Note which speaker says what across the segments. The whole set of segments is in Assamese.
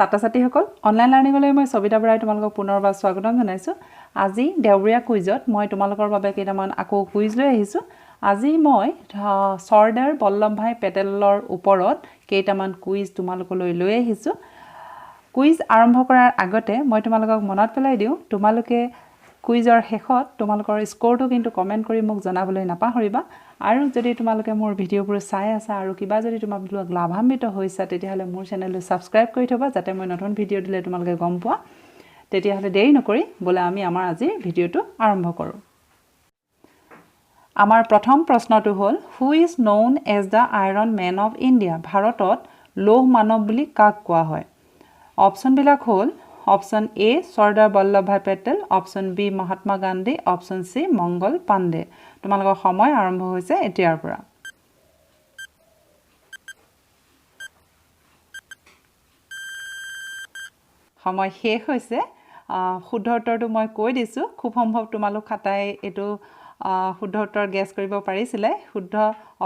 Speaker 1: ছাত্ৰ-ছাত্ৰীসকল অনলাইন লাৰ্ণিংলৈ মই sobitaborah তোমালোকক পুনৰবাৰ স্বাগতম জনাইছো আজি দেউৰীয়া কুইজত মই তোমালোকৰ বাবে কেইটামান আকৌ কুইজ লৈ আহিছো আজি মই সৰ্দাৰ বল্লভভাই পেটেলৰ ওপৰত কেইটামান কুইজ তোমালোকলৈ লৈ আহিছো কুইজ আৰম্ভ কৰাৰ আগতে মই তোমালোকক মনত পেলাই দিও তোমালোকে কুইজৰ শেষত তোমালোকৰ স্কোৰটো কিন্তু কমেন্ট কৰি মোক জনাবলৈ নাপাহৰিবা আৰু যদি তোমালোকে মোৰ ভিডিওবোৰ চাই আছা আৰু কিবা যদি তোমালোক লাভান্বিত হৈছা তেতিয়াহলে মোৰ চেনেলটো সাবস্ক্ৰাইব কৰি থবা যাতে মই নতুন ভিডিও দিলে তোমালোকে গম পোৱা তেতিয়াহলে দেৰি নকৰি বলে আমি আমাৰ আজি ভিডিওটো আৰম্ভ কৰো আমাৰ প্ৰথম প্ৰশ্নটো হ'ল who is known as the iron man of India ভাৰতত লৌহ মানৱ বুলি কাক কোৱা হয় অপচন বিলাক হ'ল option A Sardar Vallabhbhai Patel option B Mahatma Gandhi option C Mangal Pandey তোমালোকৰ সময় আৰম্ভ হৈছে এতিয়াৰ পৰা সময় শেষ হৈছে শুদ্ধ উত্তৰটো মই কৈ দিছো খুব সম্ভৱ তোমালোক খাতাই এটো শুদ্ধ উত্তৰ গেছ কৰিব পাৰিছিলে শুদ্ধ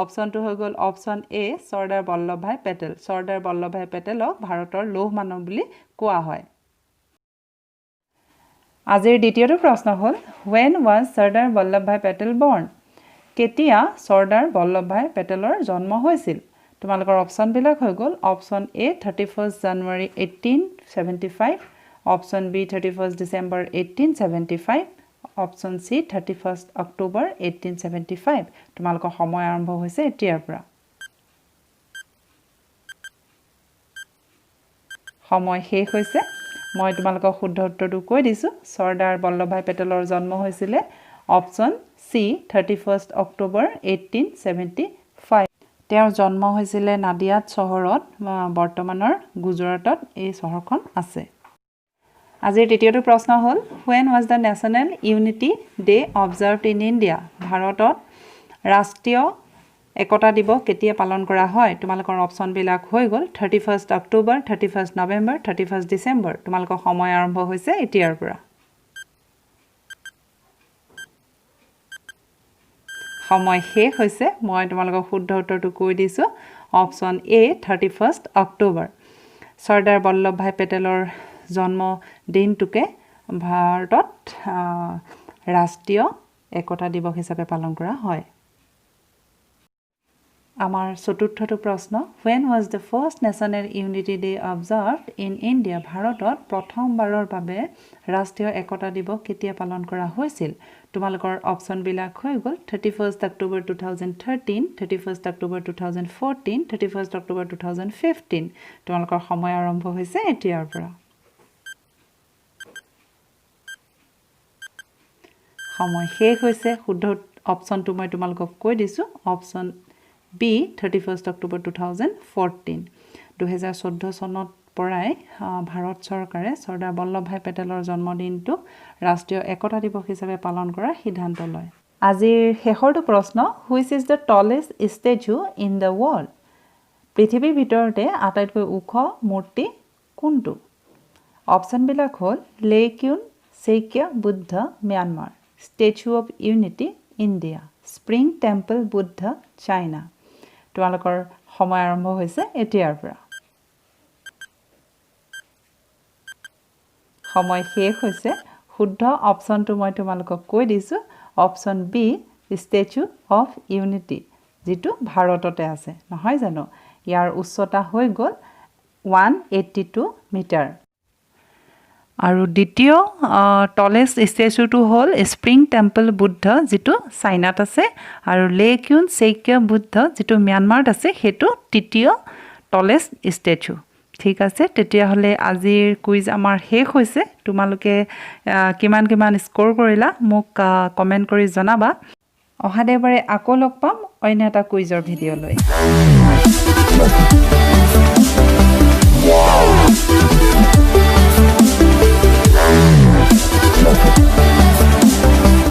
Speaker 1: অপচনটো হৈ গল অপচন এ সৰ্দাৰ বল্লভভাই পেটেল সৰ্দাৰ বল্লভভাই পেটেলক ভাৰতৰ লৌহ মানৱ বুলি কোৱা হয় আজিৰ দ্বিতীয়টো প্ৰশ্ন হ'ল when was Sardar Vallabhbhai Patel born কেতিয়া সৰ্দাৰ বল্লভভাই পেটেলৰ জন্ম হৈছিল তোমালোকৰ অপচন বিলাক হৈ গল option A 31st January 1875 option B 31st December 1875 option C 31st October 1875 তোমালোকৰ সময় আৰম্ভ হৈছে এতিয়াৰ পৰা সময় শেষ হৈছে মই তোমালোকক শুদ্ধ উত্তৰটো কৈ দিছো সৰ্দাৰ বল্লভভাই পেটেলৰ জন্ম হৈছিল অপচন সি 31st October 1875 তেওঁৰ জন্ম হৈছিল নাদিয়াদ চহৰত বৰ্তমানৰ গুজৰাটত এই চহৰখন আছে আজিৰ তৃতীয়টো প্ৰশ্ন হ'ল when was the national unity day observed in India ভাৰতত ৰাষ্ট্ৰীয় একতা দিৱস কেতিয়া পালন কৰা হয় তোমালোকৰ অপচন বিলাক হৈ গল 31st October 31st November 31st December তোমালোকৰ সময় আৰম্ভ হৈছে এতিয়াৰ পৰা সময় শেষ হৈছে মই তোমালোকক শুদ্ধ উত্তৰটো কৈ দিছো option A 31st October সৰ্দাৰ Vallabhbhai পেটেলৰ জন্ম দিনটোকে ভাৰতত ৰাষ্ট্ৰীয় একতা দিৱস হিচাপে পালন কৰা হয় আমাৰ চতুৰ্থটো প্ৰশ্ন when was the first national unity day observed in India ভাৰতত প্ৰথমবাৰৰ বাবে ৰাষ্ট্ৰীয় একতা দিৱস কেতিয়া পালন কৰা হৈছিল তোমালোকৰ অপচন বিলাক হৈ গল 31st October 2013 31st October 2014 31st October 2015 তোমালোকৰ সময় আৰম্ভ হৈছে এতিয়াৰ পৰা সময় শেষ হৈছে শুদ্ধ অপচনটো মই তোমালোকক কৈ দিছো অপচন বি 31st October 2014 2014 চনত পৰাই ভাৰত চৰকাৰে সৰ্দাৰ বল্লভভাই পেটেলৰ জন্মদিনটো ৰাষ্ট্ৰীয় একতা দিৱস হিচাপে পালন কৰাৰ সিদ্ধান্ত লয় আজিৰ শেষৰটো প্ৰশ্ন which is the tallest statue in the world পৃথিৱীৰ ভিতৰতে আটাইতকৈ ওখ মূৰ্তি কোনটো অপচন বিলাক হ'ল Laykyun Sekkya Buddha Myanmar Statue of Unity India Spring Temple Buddha China তোমালোকৰ সময় আৰম্ভ হৈছে এতিয়াৰ পৰা সময় শেষ হৈছে শুদ্ধ অপচনটো মই তোমালোকক কৈ দিছো option B Statue of Unity যেটো ভাৰততে আছে নহয় জানো ইয়াৰ উচ্চতা হৈ গল 182 মিটাৰ আৰু দ্বিতীয় টলেষ্ট ষ্টেচুটো হ'ল স্প্ৰিং টেম্পল বুদ্ধ যেটো চাইনাত আছে আৰু লেকিউন সেইক্য বুদ্ধ যেটো ম্যানমাৰত আছে হেতু তৃতীয় টলেষ্ট ষ্টেচু ঠিক আছে তেতিয়াহলে আজিৰ কুইজ আমাৰ শেষ হৈছে তোমালোকে কিমান স্কোৰ কৰিলা মোক কমেন্ট কৰি জনাবা অহা দেওবাৰে আকৌ লগ পাম অন্য এটা কুইজৰ ভিডিও লৈ